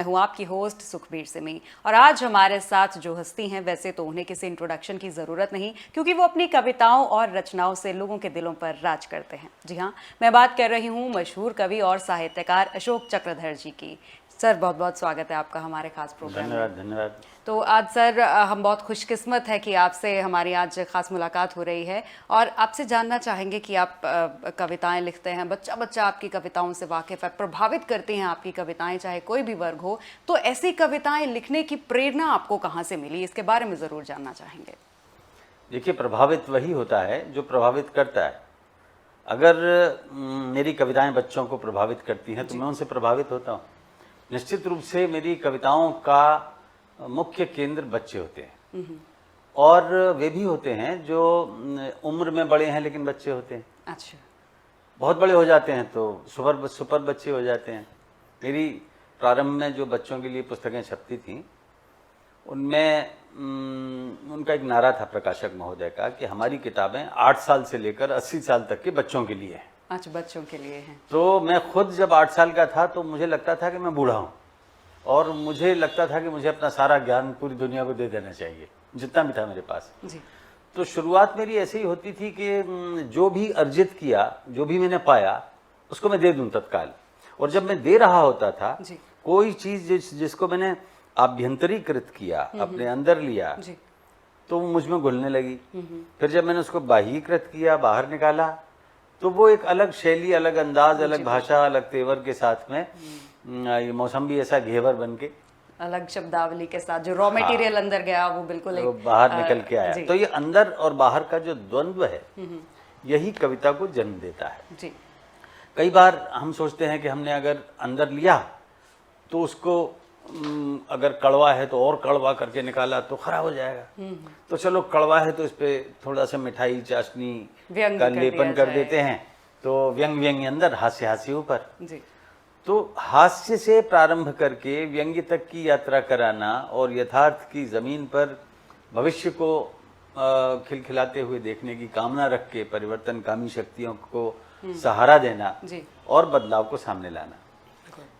मैं हूँ आपकी होस्ट सुखबीर सिमी और आज हमारे साथ जो हस्ती हैं वैसे तो उन्हें किसी इंट्रोडक्शन की ज़रूरत नहीं क्योंकि वो अपनी कविताओं और रचनाओं से लोगों के दिलों पर राज करते हैं। जी हाँ, मैं बात कर रही हूँ मशहूर कवि और साहित्यकार अशोक चक्रधर जी की। सर बहुत बहुत स्वागत है आपका हमारे खास प्रोग्राम में। धन्यवाद धन्यवाद। तो आज सर हम बहुत खुशकिस्मत है कि आपसे हमारी आज खास मुलाकात हो रही है और आपसे जानना चाहेंगे कि आप कविताएं लिखते हैं, बच्चा बच्चा आपकी कविताओं से वाकिफ़ है, प्रभावित करती हैं आपकी कविताएं चाहे कोई भी वर्ग हो। तो ऐसी कविताएं लिखने की प्रेरणा आपको कहाँ से मिली, इसके बारे में ज़रूर जानना चाहेंगे। देखिए, प्रभावित वही होता है जो प्रभावित करता है। अगर मेरी कविताएं बच्चों को प्रभावित करती हैं तो मैं उनसे प्रभावित होता हूँ। निश्चित रूप से मेरी कविताओं का मुख्य केंद्र बच्चे होते हैं और वे भी होते हैं जो उम्र में बड़े हैं लेकिन बच्चे होते हैं। अच्छा, बहुत बड़े हो जाते हैं तो सुपर बच्चे हो जाते हैं। मेरी प्रारंभ में जो बच्चों के लिए पुस्तकें छपती थीं उनमें उनका एक नारा था प्रकाशक महोदय का कि हमारी किताबें 8 साल से लेकर 80 साल तक के बच्चों के लिए हैं। अच्छा, बच्चों के लिए हैं। तो मैं खुद जब 8 साल का था तो मुझे लगता था कि मैं बूढ़ा हूँ और मुझे लगता था कि मुझे अपना सारा ज्ञान पूरी दुनिया को दे देना चाहिए, जितना भी था मेरे पास। जी। तो शुरुआत मेरी ऐसे ही होती थी कि जो भी अर्जित किया, जो भी मैंने पाया, उसको मैं दे दूं तत्काल। और जब मैं दे रहा होता था जी। कोई चीज़ जिसको मैंने आभ्यंतरीकृत किया, अपने अंदर लिया, जी। तो वो मुझ में घुलने लगी। फिर जब मैंने उसको बाह्यीकृत किया, बाहर निकाला, तो वो एक अलग शैली, अलग अंदाज, अलग भाषा, अलग तेवर के साथ में ये मौसम भी ऐसा घेवर बन के अलग शब्दावली के साथ जो रॉ मटेरियल अंदर गया वो बिल्कुल वो एक बाहर निकल के आया। जी। तो ये अंदर और बाहर का जो द्वंद्व है यही कविता को जन्म देता है। जी। कई बार हम सोचते हैं कि हमने अगर अंदर लिया तो उसको अगर कड़वा है तो और कड़वा करके निकाला तो खराब हो जाएगा। तो चलो कड़वा है तो इस पे थोड़ा सा मिठाई चाशनी व्यंग का कर लेपन दिया कर जाए। देते हैं, तो व्यंग व्यंग अंदर, हास्य हास्य ऊपर। जी। तो हास्य से प्रारंभ करके व्यंग्य तक की यात्रा कराना और यथार्थ की जमीन पर भविष्य को खिलखिलाते हुए देखने की कामना रख के परिवर्तनकामी शक्तियों को सहारा देना जी। और बदलाव को सामने लाना,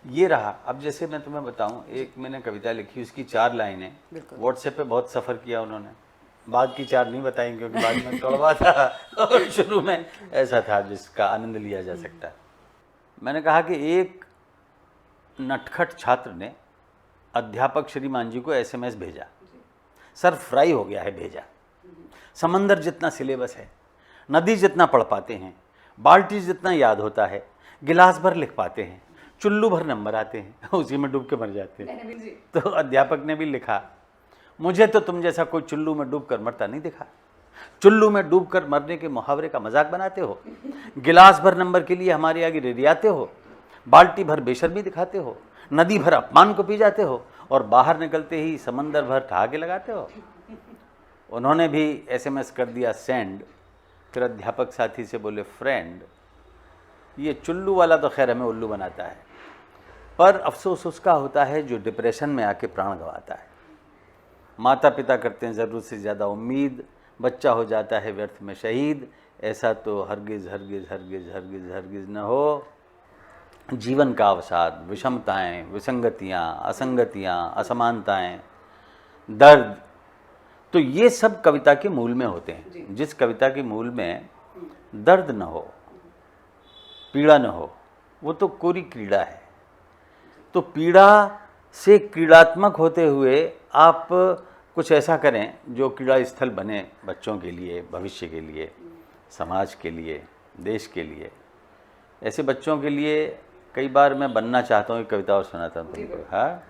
ये रहा। अब जैसे मैं तुम्हें बताऊं, एक मैंने कविता लिखी, उसकी 4 लाइनें व्हाट्सएप पे बहुत सफ़र किया उन्होंने। बाद की 4 नहीं बताएंगे क्योंकि बाद में कड़वा था और शुरू में ऐसा था जिसका आनंद लिया जा सकता है। मैंने कहा कि एक नटखट छात्र ने अध्यापक श्रीमान जी को एसएमएस भेजा, सर फ्राई हो गया है भेजा, समंदर जितना सिलेबस है, नदी जितना पढ़ पाते हैं, बाल्टी जितना याद होता है, गिलास भर लिख पाते हैं, चुल्लू भर नंबर आते हैं, उसी में डूब के मर जाते हैं। तो अध्यापक ने भी लिखा, मुझे तो तुम जैसा कोई चुल्लू में डूब कर मरता नहीं दिखा। चुल्लू में डूब कर मरने के मुहावरे का मजाक बनाते हो, गिलास भर नंबर के लिए हमारे आगे रिरियाते हो, बाल्टी भर बेशर्मी दिखाते हो, नदी भर अपमान को पी जाते हो और बाहर निकलते ही समंदर भर ठहाके लगाते हो। उन्होंने भी एसएमएस कर दिया सेंड। फिर अध्यापक साथी से बोले, फ्रेंड ये चुल्लू वाला तो खैर हमें उल्लू बनाता है, पर अफसोस उसका होता है जो डिप्रेशन में आके प्राण गंवाता है। माता पिता करते हैं ज़रूरत से ज़्यादा उम्मीद, बच्चा हो जाता है व्यर्थ में शहीद। ऐसा तो हरगिज़ हरगिज़ हरगिज़ हरगिज़ हरगिज़ न हो। जीवन का अवसाद, विषमताएं, विसंगतियां, असंगतियां, असमानताएं, दर्द, तो ये सब कविता के मूल में होते हैं। जिस कविता के मूल में दर्द न हो, पीड़ा न हो, वो तो कोरी क्रीड़ा है। तो पीड़ा से क्रीड़ात्मक होते हुए आप कुछ ऐसा करें जो क्रीड़ा स्थल बने बच्चों के लिए, भविष्य के लिए, समाज के लिए, देश के लिए। ऐसे बच्चों के लिए कई बार मैं बनना चाहता हूँ, एक कविता और सुनाता हूँ तुमको। हाँ,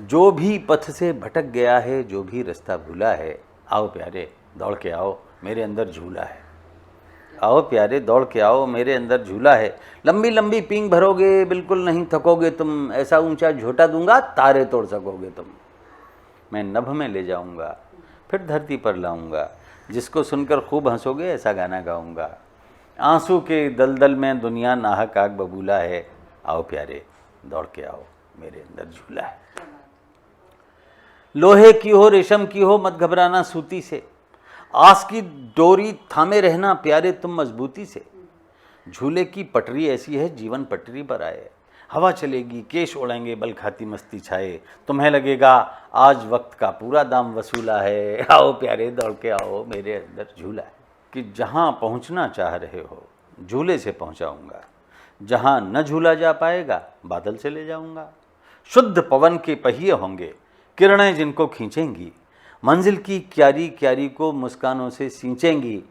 जो भी पथ से भटक गया है, जो भी रास्ता भूला है, आओ प्यारे दौड़ के आओ, मेरे अंदर झूला है। आओ प्यारे दौड़ के आओ, मेरे अंदर झूला है। लंबी लंबी पींग भरोगे, बिल्कुल नहीं थकोगे तुम, ऐसा ऊंचा झोटा दूंगा तारे तोड़ सकोगे तुम। मैं नभ में ले जाऊंगा, फिर धरती पर लाऊंगा, जिसको सुनकर खूब हंसोगे ऐसा गाना गाऊंगा। आंसू के दलदल में दुनिया नाहक आग बबूला है, आओ प्यारे दौड़ के आओ, मेरे अंदर झूला है। लोहे की हो रेशम की हो, मत घबराना सूती से, आस की डोरी थामे रहना प्यारे तुम मजबूती से। झूले की पटरी ऐसी है जीवन पटरी पर आए, हवा चलेगी, केश उड़ेंगे, बल खाती मस्ती छाए, तुम्हें लगेगा आज वक्त का पूरा दाम वसूला है, आओ प्यारे दौड़ के आओ मेरे अंदर झूला है। कि जहाँ पहुँचना चाह रहे हो झूले से पहुँचाऊँगा, जहाँ न झूला जा पाएगा बादल से ले जाऊँगा। शुद्ध पवन के पहिए होंगे, किरणें जिनको खींचेंगी, मंजिल की क्यारी क्यारी को मुस्कानों से सींचेंगी।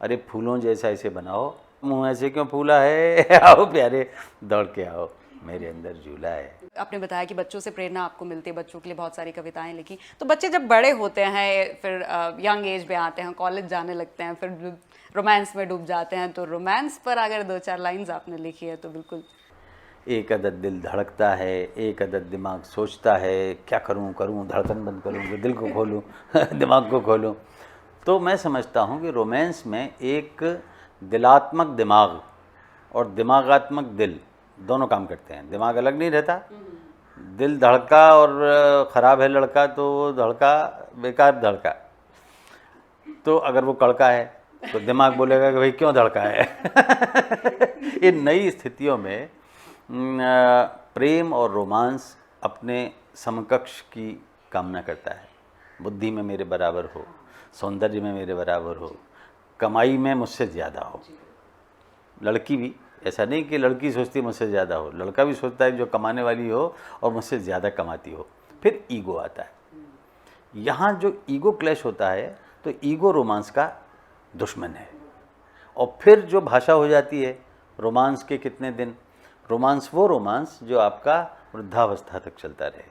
अरे फूलों जैसा ऐसे बनाओ, मुँह ऐसे क्यों फूला है, आओ प्यारे दौड़ के आओ मेरे अंदर झूला है। आपने बताया कि बच्चों से प्रेरणा आपको मिलती है, बच्चों के लिए बहुत सारी कविताएं लिखी। तो बच्चे जब बड़े होते हैं, फिर यंग एज में आते हैं, कॉलेज जाने लगते हैं, फिर रोमांस में डूब जाते हैं, तो रोमांस पर अगर 2-4 लाइंस आपने लिखी है तो बिल्कुल। एक अदद दिल धड़कता है, एक अदद दिमाग सोचता है, क्या करूं करूं, धड़कन बंद करूं कि दिल को खोलूं दिमाग को खोलूं। तो मैं समझता हूं कि रोमांस में एक दिलात्मक दिमाग और दिमागात्मक दिल दोनों काम करते हैं। दिमाग अलग नहीं रहता, दिल धड़का और ख़राब है लड़का तो वो धड़का बेकार धड़का। तो अगर वो कड़का है तो दिमाग बोलेगा कि भाई क्यों धड़का है इन नई स्थितियों में प्रेम और रोमांस अपने समकक्ष की कामना करता है। बुद्धि में मेरे बराबर हो, सौंदर्य में मेरे बराबर हो, कमाई में मुझसे ज़्यादा हो। लड़की भी, ऐसा नहीं कि लड़की सोचती मुझसे ज़्यादा हो, लड़का भी सोचता है जो कमाने वाली हो और मुझसे ज़्यादा कमाती हो। फिर ईगो आता है। यहाँ जो ईगो क्लैश होता है तो ईगो रोमांस का दुश्मन है। और फिर जो भाषा हो जाती है रोमांस के कितने दिन, रोमांस वो रोमांस जो आपका वृद्धावस्था तक चलता रहे।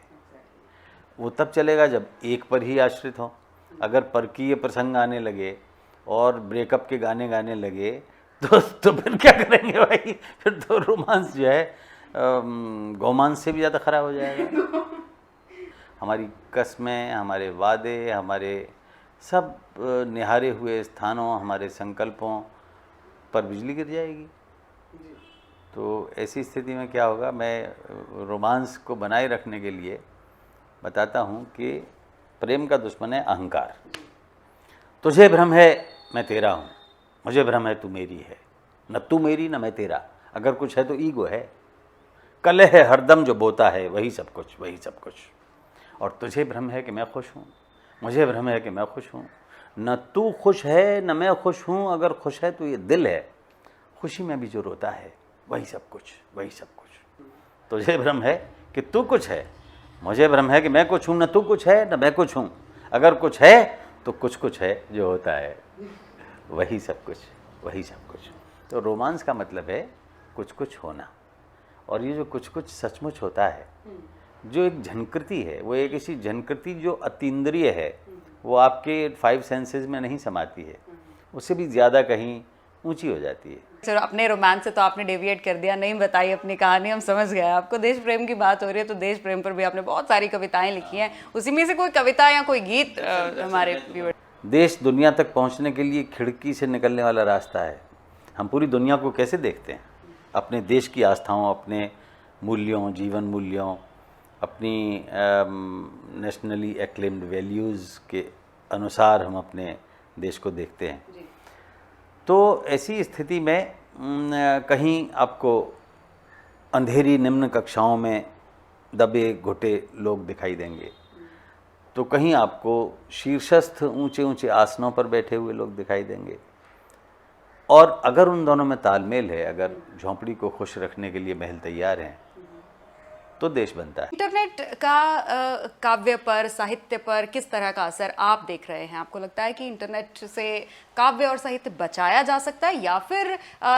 वो तब चलेगा जब एक पर ही आश्रित हो। अगर परकीय प्रसंग आने लगे और ब्रेकअप के गाने गाने लगे तो फिर क्या करेंगे भाई, फिर तो रोमांस जो है गोमांस से भी ज़्यादा खराब हो जाएगा। हमारी कस्में, हमारे वादे, हमारे सब निहारे हुए स्थानों, हमारे संकल्पों पर बिजली गिर जाएगी। तो ऐसी स्थिति में क्या होगा, मैं रोमांस को बनाए रखने के लिए बताता हूँ कि प्रेम का दुश्मन है अहंकार। तुझे भ्रम है मैं तेरा हूँ, मुझे भ्रम है तू मेरी है, न तू मेरी न मैं तेरा। अगर कुछ है तो ईगो है। कलह है हरदम जो बोता है, वही सब कुछ, वही सब कुछ। और तुझे भ्रम है कि मैं खुश हूँ, मुझे भ्रम है कि मैं खुश हूँ। न तू खुश है न मैं खुश हूँ, अगर खुश है तो ये दिल है, खुशी में भी जो रोता है, वही सब कुछ, वही सब कुछ। तुझे भ्रम है कि तू कुछ है, मुझे भ्रम है कि मैं कुछ हूँ। न तू कुछ है न मैं कुछ हूँ, अगर कुछ है तो कुछ है जो होता है, वही सब कुछ, वही सब कुछ। तो रोमांस का मतलब है कुछ कुछ होना। और ये जो कुछ कुछ सचमुच होता है, जो एक झनकृति है, वो एक ऐसी झनकृति जो अतीन्द्रिय है, वो आपके 5 सेंसेस में नहीं समाती है, उससे भी ज़्यादा कहीं ऊंची हो जाती है। चलो, अपने रोमांस से तो आपने डेविएट कर दिया, नहीं बताई अपनी कहानी, हम समझ गए आपको देश प्रेम की बात हो रही है, तो देश प्रेम पर भी आपने बहुत सारी कविताएं लिखी हैं। उसी में से कोई कविता या कोई गीत हमारे व्यूअर। देश दुनिया तक पहुंचने के लिए खिड़की से निकलने वाला रास्ता है। हम पूरी दुनिया को कैसे देखते हैं, अपने देश की आस्थाओं, अपने मूल्यों, जीवन मूल्यों, अपनी नेशनली एक्लेम्ड वैल्यूज़ के अनुसार हम अपने देश को देखते हैं। तो ऐसी स्थिति में कहीं आपको अंधेरी निम्न कक्षाओं में दबे घुटे लोग दिखाई देंगे, तो कहीं आपको शीर्षस्थ ऊंचे ऊंचे आसनों पर बैठे हुए लोग दिखाई देंगे। और अगर उन दोनों में तालमेल है, अगर झोंपड़ी को खुश रखने के लिए महल तैयार हैं, तो देश बनता है। इंटरनेट का काव्य पर, साहित्य पर किस तरह का असर आप देख रहे हैं? आपको लगता है कि इंटरनेट से काव्य और साहित्य बचाया जा सकता है, या फिर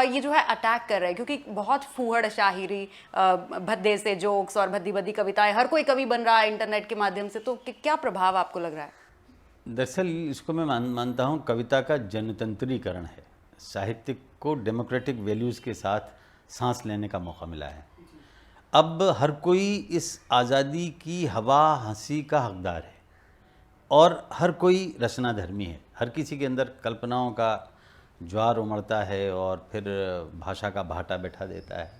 ये जो है अटैक कर रहे हैं? क्योंकि बहुत फूहड़ शायरी, भद्दे से जोक्स और भद्दी भद्दी कविताएं, हर कोई कवि बन रहा है इंटरनेट के माध्यम से, तो क्या प्रभाव आपको लग रहा है? दरअसल इसको मैं मानता हूँ कविता का जनतंत्रीकरण है। साहित्य को डेमोक्रेटिक वैल्यूज़ के साथ सांस लेने का मौका मिला है। अब हर कोई इस आज़ादी की हवा हंसी का हकदार है और हर कोई रचनाधर्मी है। हर किसी के अंदर कल्पनाओं का ज्वार उमड़ता है और फिर भाषा का भाटा बैठा देता है,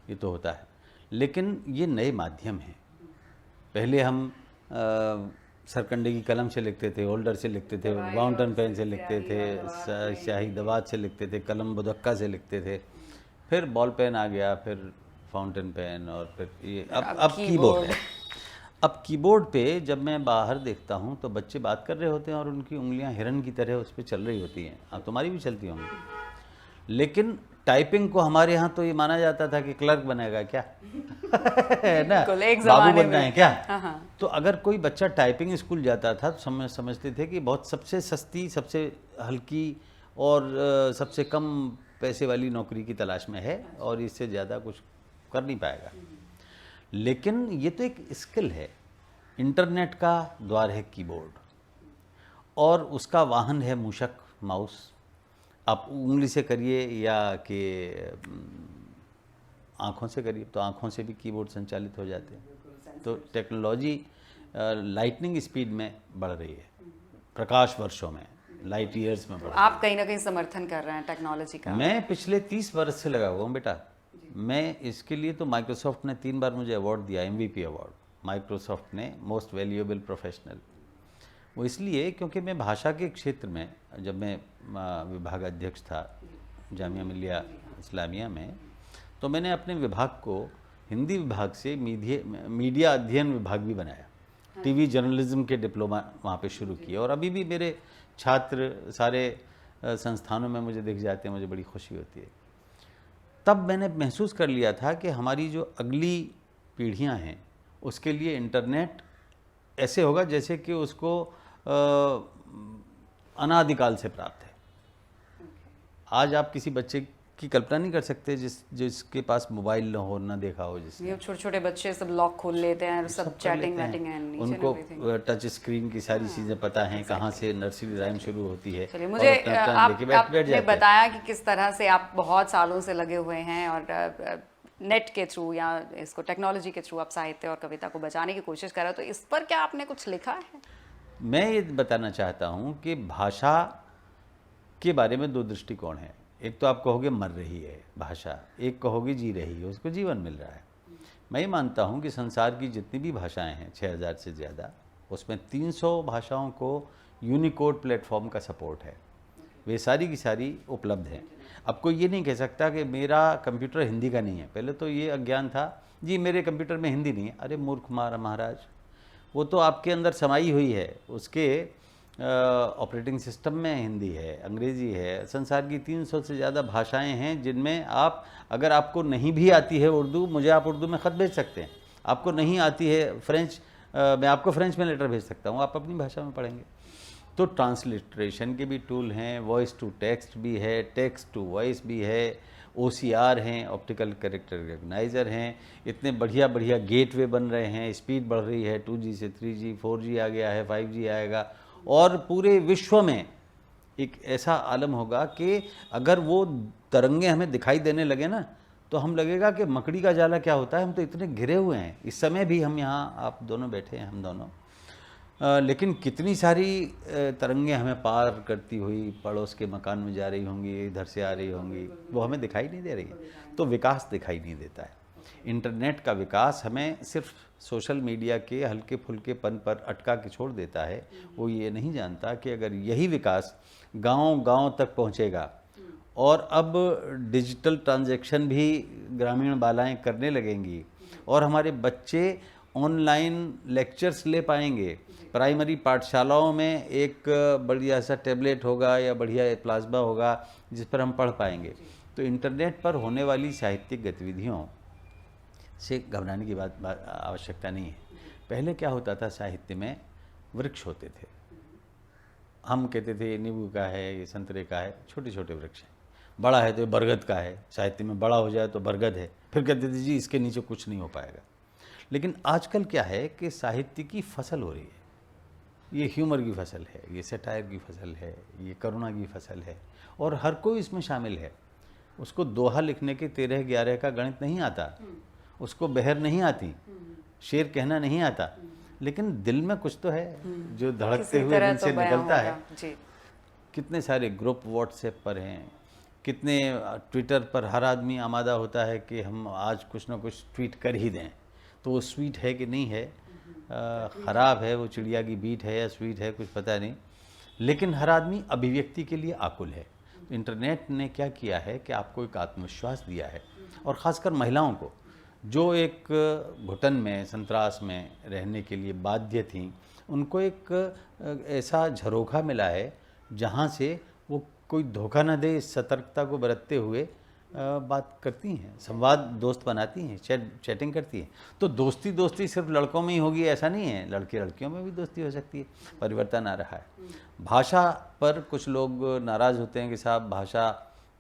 ये तो होता है। लेकिन ये नए माध्यम हैं। पहले हम सरकंडे की कलम से लिखते थे, होल्डर से लिखते थे, फाउंटेन पेन से लिखते थे, स्याही दवात से लिखते थे, कलम बुदक्का से लिखते थे, फिर बॉल पेन आ गया, फिर फाउंटेन पेन और फिर ये अब कीबोर्ड है। अब कीबोर्ड पे जब मैं बाहर देखता हूँ तो बच्चे बात कर रहे होते हैं और उनकी उंगलियां हिरन की तरह उस पर चल रही होती हैं। अब तुम्हारी भी चलती होंगी, लेकिन टाइपिंग को हमारे यहाँ तो ये माना जाता था कि क्लर्क बनेगा क्या है ना, बाबू बनना है क्या। तो अगर कोई बच्चा टाइपिंग स्कूल जाता था तो समझते थे कि बहुत सबसे सस्ती, सबसे हल्की और सबसे कम पैसे वाली नौकरी की तलाश में है और इससे ज़्यादा कुछ कर नहीं पाएगा। लेकिन ये तो एक स्किल है। इंटरनेट का द्वार है कीबोर्ड और उसका वाहन है मूषक, माउस। आप उंगली से करिए या कि आँखों से करिए, तो आँखों से भी कीबोर्ड संचालित हो जाते हैं। तो टेक्नोलॉजी लाइटनिंग स्पीड में बढ़ रही है, प्रकाश वर्षों में, लाइट ईयर्स में बढ़ रही है। आप कहीं ना कहीं समर्थन कर रहे हैं टेक्नोलॉजी का। मैं पिछले 30 वर्ष से लगा हुआ हूँ बेटा। मैं इसके लिए तो माइक्रोसॉफ्ट ने 3 बार मुझे अवार्ड दिया, MVP अवार्ड माइक्रोसॉफ्ट ने, मोस्ट वैल्यूएबल प्रोफेशनल। वो इसलिए क्योंकि मैं भाषा के क्षेत्र में, जब मैं विभाग अध्यक्ष था जामिया मिलिया इस्लामिया में, तो मैंने अपने विभाग को हिंदी विभाग से मीडिया अध्ययन विभाग भी बनाया। TV जर्नलिज्म के डिप्लोमा वहाँ पे शुरू किए और अभी भी मेरे छात्र सारे संस्थानों में मुझे दिख जाते हैं, मुझे बड़ी खुशी होती है। तब मैंने महसूस कर लिया था कि हमारी जो अगली पीढ़ियां हैं उसके लिए इंटरनेट ऐसे होगा जैसे कि उसको अनादिकाल से प्राप्त है। आज आप किसी बच्चे की कल्पना नहीं कर सकते जिसके पास मोबाइल न हो, न देखा हो। जिसके छोटे छोटे बच्चे सब लॉक खोल लेते हैं, सब चैटिंग वैटिंग है, उनको टच स्क्रीन की सारी चीज़ें पता हैं, कहाँ से नर्सरी राइम शुरू होती है। चलिए, मुझे आपने बताया कि किस तरह से आप बहुत सालों से लगे हुए हैं और नेट के थ्रू या इसको टेक्नोलॉजी के थ्रू आप साहित्य और कविता को बचाने की कोशिश कर रहे हो, तो इस पर क्या आपने कुछ लिखा है? मैं ये बताना चाहता हूँ कि भाषा के बारे में 2 दृष्टिकोण हैं। एक तो आप कहोगे मर रही है भाषा, एक कहोगे जी रही है, उसको जीवन मिल रहा है। मैं ये मानता हूँ कि संसार की जितनी भी भाषाएं हैं, 6000 से ज़्यादा, उसमें 300 भाषाओं को यूनिकोड प्लेटफॉर्म का सपोर्ट है। वे सारी की सारी उपलब्ध हैं। अब कोई ये नहीं कह सकता कि मेरा कंप्यूटर हिंदी का नहीं है। पहले तो ये अज्ञान था, जी मेरे कंप्यूटर में हिंदी नहीं है। अरे मूर्ख महाराज, वो तो आपके अंदर समाई हुई है। उसके ऑपरेटिंग सिस्टम में हिंदी है, अंग्रेज़ी है, संसार की 300 से ज़्यादा भाषाएं हैं जिनमें आप, अगर आपको नहीं भी आती है उर्दू, मुझे आप उर्दू में ख़त भेज सकते हैं। आपको नहीं आती है फ्रेंच, मैं आपको फ्रेंच में लेटर भेज सकता हूँ, आप अपनी भाषा में पढ़ेंगे। तो ट्रांसलिट्रेशन के भी टूल हैं, वॉइस टू टेक्स्ट भी है, टेक्स्ट टू वॉइस भी है, OCR हैं, ऑप्टिकल कैरेक्टर रिकग्नाइज़र हैं। इतने बढ़िया बढ़िया गेटवे बन रहे हैं, स्पीड बढ़ रही है, 2G से 3G, 4G आ गया है, 5G आएगा। और पूरे विश्व में एक ऐसा आलम होगा कि अगर वो तरंगे हमें दिखाई देने लगे ना, तो हम लगेगा कि मकड़ी का जाला क्या होता है, हम तो इतने घिरे हुए हैं। इस समय भी हम यहाँ, आप दोनों बैठे हैं, हम दोनों, लेकिन कितनी सारी तरंगे हमें पार करती हुई पड़ोस के मकान में जा रही होंगी, इधर से आ रही होंगी, वो हमें दिखाई नहीं दे रही। तो विकास दिखाई नहीं देता है। इंटरनेट का विकास हमें सिर्फ सोशल मीडिया के हल्के फुल्केपन पर अटका के छोड़ देता है। वो ये नहीं जानता कि अगर यही विकास गांव-गांव तक पहुंचेगा और अब डिजिटल ट्रांजैक्शन भी ग्रामीण बालाएं करने लगेंगी और हमारे बच्चे ऑनलाइन लेक्चर्स ले पाएंगे, प्राइमरी पाठशालाओं में एक बढ़िया सा टैबलेट होगा या बढ़िया प्लाज्मा होगा जिस पर हम पढ़ पाएंगे, तो इंटरनेट पर होने वाली साहित्यिक गतिविधियों से घबराने की बात आवश्यकता नहीं है। पहले क्या होता था, साहित्य में वृक्ष होते थे, हम कहते थे नींबू का है, ये संतरे का है, छोटे छोटे वृक्ष हैं। बड़ा है तो बरगद का है, साहित्य में बड़ा हो जाए तो बरगद है, फिर कहते थे जी इसके नीचे कुछ नहीं हो पाएगा। लेकिन आजकल क्या है कि साहित्य की फसल हो रही है। ये ह्यूमर की फसल है, ये सटायर की फसल है, ये करुणा की फसल है, और हर कोई इसमें शामिल है। उसको दोहा लिखने के 13-11 का गणित नहीं आता, उसको बहर नहीं आती, शेर कहना नहीं आता, लेकिन दिल में कुछ तो है जो धड़कते हुए दिल से निकलता है। कितने सारे ग्रुप व्हाट्सएप पर हैं, कितने ट्विटर पर हर आदमी आमादा होता है कि हम आज कुछ ना कुछ ट्वीट कर ही दें। तो वो स्वीट है कि नहीं है, ख़राब है, वो चिड़िया की बीट है या स्वीट है, कुछ पता नहीं, लेकिन हर आदमी अभिव्यक्ति के लिए आकुल है। तो इंटरनेट ने क्या किया है कि आपको एक आत्मविश्वास दिया है, और ख़ासकर महिलाओं को। जो एक घुटन में, संतरास में रहने के लिए बाध्य थीं, उनको एक ऐसा झरोखा मिला है जहाँ से वो कोई धोखा न दे, इस सतर्कता को बरतते हुए बात करती हैं, संवाद दोस्त बनाती हैं, चैटिंग करती हैं। तो दोस्ती सिर्फ लड़कों में ही होगी ऐसा नहीं है, लड़के लड़कियों में भी दोस्ती हो सकती है। परिवर्तन आ रहा है। भाषा पर कुछ लोग नाराज़ होते हैं कि साहब भाषा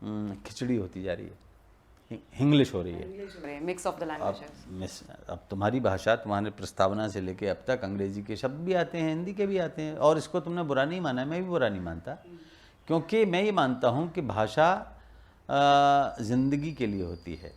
खिचड़ी होती जा रही है, हिंग्लिश हो रही है, मिक्स ऑफ द लैंग्वेजेस। अब तुम्हारी भाषा, तुम्हारे प्रस्तावना से लेके अब तक अंग्रेजी के शब्द भी आते हैं, हिंदी के भी आते हैं, और इसको तुमने बुरा नहीं माना, मैं भी बुरा नहीं मानता, क्योंकि मैं ये मानता हूँ कि भाषा ज़िंदगी के लिए होती है।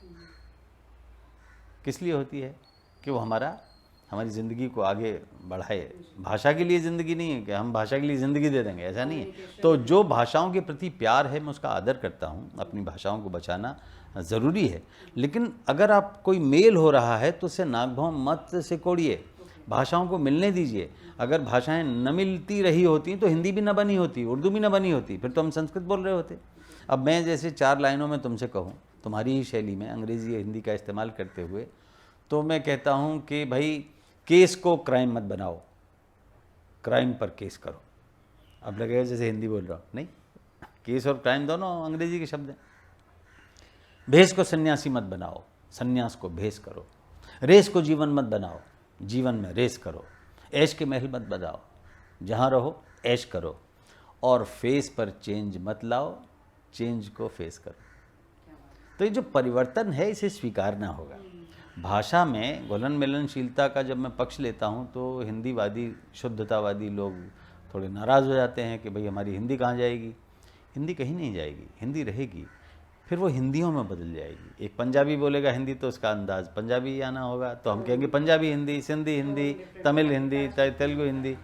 किस लिए होती है? कि वो हमारी ज़िंदगी को आगे बढ़ाए। भाषा के लिए ज़िंदगी नहीं है कि हम भाषा के लिए ज़िंदगी दे देंगे, ऐसा नहीं है। तो जो भाषाओं के प्रति प्यार है, मैं उसका आदर करता हूँ। अपनी भाषाओं को बचाना ज़रूरी है, लेकिन अगर आप कोई मेल हो रहा है तो उससे नाक भौं मत सिकोड़िए, भाषाओं को मिलने दीजिए। अगर भाषाएं न मिलती रही होती तो हिंदी भी न बनी होती, उर्दू भी न बनी होती, फिर तो हम संस्कृत बोल रहे होते। अब मैं जैसे 4 लाइनों में तुमसे कहूँ, तुम्हारी ही शैली में अंग्रेज़ी या हिंदी का इस्तेमाल करते हुए, तो मैं कहता हूँ कि भाई केस को क्राइम मत बनाओ, क्राइम पर केस करो। अब लगेगा जैसे हिंदी बोल रहा हूँ, नहीं, केस और क्राइम दोनों अंग्रेजी के शब्द हैं। भेष को सन्यासी मत बनाओ, सन्यास को भेष करो। रेस को जीवन मत बनाओ, जीवन में रेस करो। ऐश के महल मत बनाओ, जहाँ रहो ऐश करो। और फेस पर चेंज मत लाओ, चेंज को फेस करो। तो ये जो परिवर्तन है, इसे स्वीकारना होगा। भाषा में घुलन मिलनशीलता का जब मैं पक्ष लेता हूँ तो हिंदीवादी, शुद्धतावादी लोग थोड़े नाराज़ हो जाते हैं कि भाई हमारी हिंदी कहाँ जाएगी। हिंदी कहीं नहीं जाएगी, हिंदी रहेगी, फिर वो हिंदियों में बदल जाएगी। एक पंजाबी बोलेगा हिंदी तो उसका अंदाज़ पंजाबी आना होगा, तो हम कहेंगे पंजाबी हिंदी, सिंधी हिंदी, तमिल हिंदी, तेलुगु हिंदी।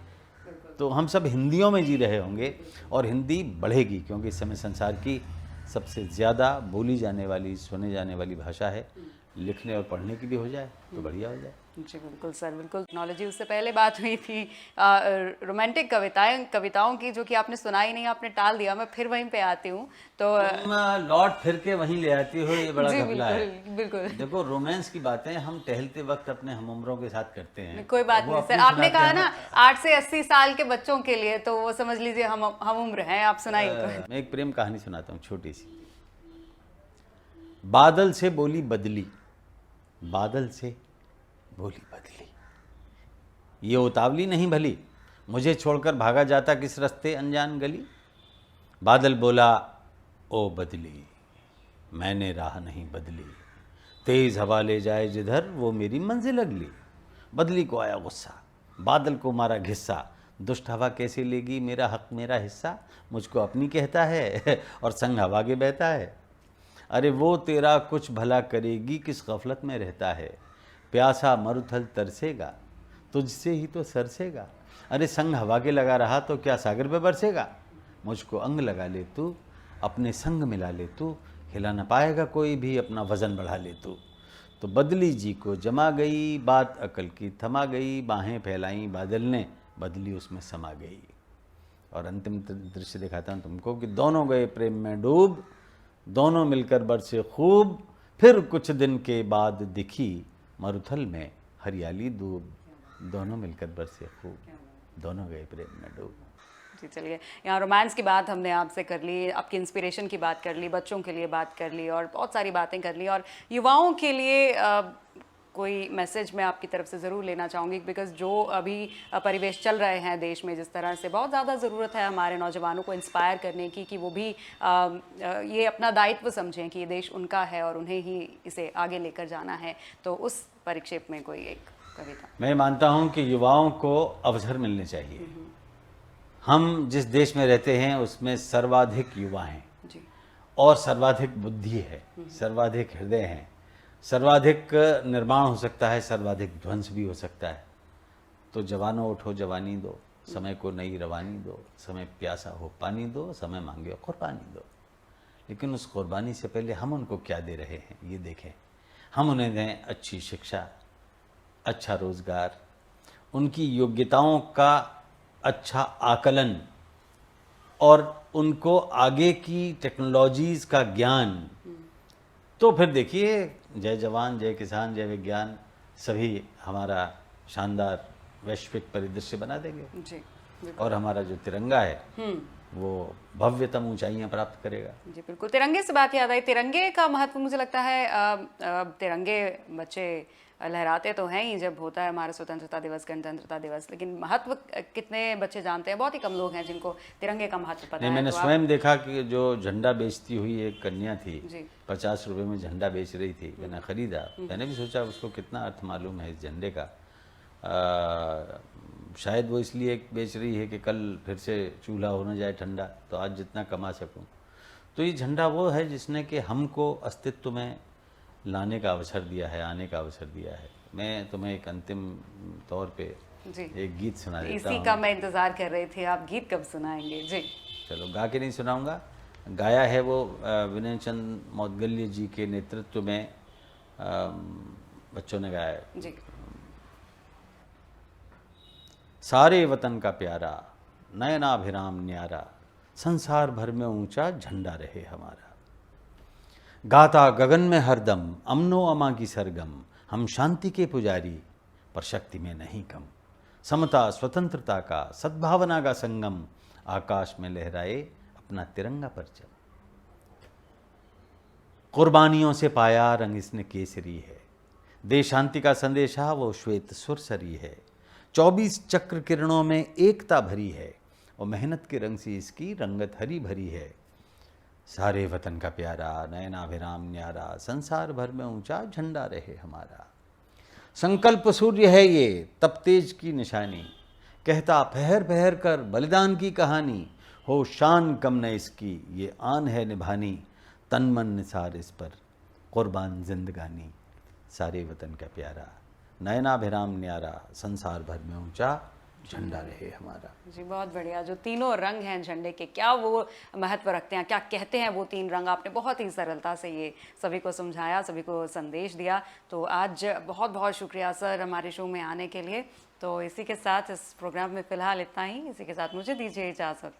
तो हम सब हिंदियों में जी रहे होंगे और हिंदी बढ़ेगी, क्योंकि इस समय संसार की सबसे ज़्यादा बोली जाने वाली, सुने जाने वाली भाषा है। लिखने और पढ़ने की भी हो जाए तो बढ़िया हो जाए। जी बिल्कुल सर, बिल्कुल। टेक्नोलॉजी, उससे पहले बात हुई थी रोमांटिक कविताओं की, जो कि आपने सुनाई नहीं, आपने टाल दिया। मैं फिर वहीं पे आती हूँ तो लौट फिर के वहीं ले आती हो, ये बड़ा घपला है। बिल्कुल। देखो, रोमांस की बातें हम टहलते वक्त अपने हमउम्रों के साथ करते हैं। कोई बात नहीं सर, आपने कहा ना 8 से 80 साल के बच्चों के लिए, तो वो समझ लीजिए हम उम्र हैं। आप सुनाइए। मैं एक प्रेम कहानी सुनाता हूँ छोटी सी। बादल से बोली बदली, बादल से बोली बदली, ये उतावली नहीं भली, मुझे छोड़कर भागा जाता किस रास्ते अनजान गली। बादल बोला ओ बदली, मैंने राह नहीं बदली, तेज हवा ले जाए जिधर वो मेरी मंजिल अगली। बदली को आया गुस्सा, बादल को मारा घिस्सा, दुष्ट हवा कैसे लेगी मेरा हक मेरा हिस्सा। मुझको अपनी कहता है और संग हवा के बहता है। अरे वो तेरा कुछ भला करेगी, किस गफलत में रहता है। प्यासा मरुथल तरसेगा, तुझसे ही तो सरसेगा। अरे संग हवा के लगा रहा तो क्या सागर पे बरसेगा। मुझको अंग लगा ले तू, अपने संग मिला ले तू, हिला न पाएगा कोई भी, अपना वज़न बढ़ा ले तू। तो बदली जी को जमा गई, बात अकल की थमा गई, बाहें फैलाई बादल ने, बदली उसमें समा गई। और अंतिम दृश्य दिखाता हूँ तुमको कि दोनों गए प्रेम में डूब, दोनों मिलकर बरसे खूब, फिर कुछ दिन के बाद दिखी मरुथल में हरियाली दूब। दोनों मिलकर बरसे खूब, दोनों गए प्रेम में डूब। जी चलिए, यहाँ रोमांस की बात हमने आपसे कर ली, आपकी इंस्पिरेशन की बात कर ली, बच्चों के लिए बात कर ली और बहुत सारी बातें कर ली। और युवाओं के लिए कोई मैसेज मैं आपकी तरफ से ज़रूर लेना चाहूँगी, बिकॉज़ जो अभी परिवेश चल रहे हैं देश में, जिस तरह से बहुत ज़्यादा ज़रूरत है हमारे नौजवानों को इंस्पायर करने की, कि वो भी ये अपना दायित्व समझें कि ये देश उनका है और उन्हें ही इसे आगे लेकर जाना है। तो उस परिक्षेप में कोई एक कविता। मैं मानता हूँ कि युवाओं को अवसर मिलने चाहिए। हम जिस देश में रहते हैं उसमें सर्वाधिक युवा हैं जी, और सर्वाधिक बुद्धि है, सर्वाधिक हृदय हैं, सर्वाधिक निर्माण हो सकता है, सर्वाधिक ध्वंस भी हो सकता है। तो जवानों उठो, जवानी दो, समय को नई रवानी दो, समय प्यासा हो पानी दो, समय मांगे कुर्बानी दो। लेकिन उस कुर्बानी से पहले हम उनको क्या दे रहे हैं ये देखें। हम उन्हें दें अच्छी शिक्षा, अच्छा रोजगार, उनकी योग्यताओं का अच्छा आकलन और उनको आगे की टेक्नोलॉजीज़ का ज्ञान तो फिर देखिए, जय जवान जय किसान जय विज्ञान सभी हमारा शानदार वैश्विक परिदृश्य बना देंगे। जी बिल्कुल। और हमारा जो तिरंगा है वो भव्यतम ऊंचाइयां प्राप्त करेगा। जी बिल्कुल। तिरंगे से बात याद आई, तिरंगे का महत्व मुझे लगता है तिरंगे बच्चे लहराते तो हैं ही जब होता है हमारा स्वतंत्रता दिवस, गणतंत्रता दिवस, लेकिन महत्व कितने बच्चे जानते हैं? बहुत ही कम लोग हैं जिनको तिरंगे का महत्व पता नहीं, है। मैंने तो स्वयं देखा कि जो झंडा बेचती हुई एक कन्या थी, जी 50 रुपए में झंडा बेच रही थी। मैंने खरीदा, मैंने भी सोचा उसको कितना अर्थ मालूम है इस झंडे का। शायद वो इसलिए बेच रही है कि कल फिर से चूल्हा हो न जाए ठंडा, तो आज जितना कमा सकूं। तो ये झंडा वो है जिसने कि हमको अस्तित्व में लाने का अवसर दिया है, आने का अवसर दिया है। मैं तुम्हें एक अंतिम तौर पे जी एक गीत सुना देता इसी हूँ। का मैं इंतजार कर रही थी, आप गीत कब सुनाएंगे? जी चलो, गा के नहीं सुनाऊंगा, गाया है वो विनय चंद मौदगल्य जी के नेतृत्व में बच्चों ने गाया है। जी सारे वतन का प्यारा, नयनाभिराम न्यारा, संसार भर में ऊंचा झंडा रहे हमारा। गाता गगन में हरदम, अमनो अमा की सरगम, हम शांति के पुजारी पर शक्ति में नहीं कम। समता स्वतंत्रता का, सद्भावना का संगम, आकाश में लहराए अपना तिरंगा परचम। कुर्बानियों से पाया रंग इसने केसरी है, देश शांति का संदेशा वो श्वेत सुरसरी है। 24 चक्र किरणों में एकता भरी है, और मेहनत के रंग से इसकी रंगत हरी भरी है। सारे वतन का प्यारा, नयनाभिराम न्यारा, संसार भर में ऊंचा झंडा रहे हमारा। संकल्प सूर्य है ये, तप तेज की निशानी, कहता पहर पहर कर बलिदान की कहानी। हो शान कम न इसकी, ये आन है निभानी, तन मन निसार इस पर कुर्बान जिंदगानी। सारे वतन का प्यारा, नयनाभिराम न्यारा, संसार भर में ऊंचा झंडा रहे हमारा। जी बहुत बढ़िया। जो तीनों रंग हैं झंडे के, क्या वो महत्व रखते हैं, क्या कहते हैं वो तीन रंग, आपने बहुत ही सरलता से ये सभी को समझाया, सभी को संदेश दिया। तो आज बहुत बहुत शुक्रिया सर हमारे शो में आने के लिए। तो इसी के साथ इस प्रोग्राम में फ़िलहाल इतना ही। इसी के साथ मुझे दीजिए इजाज़त।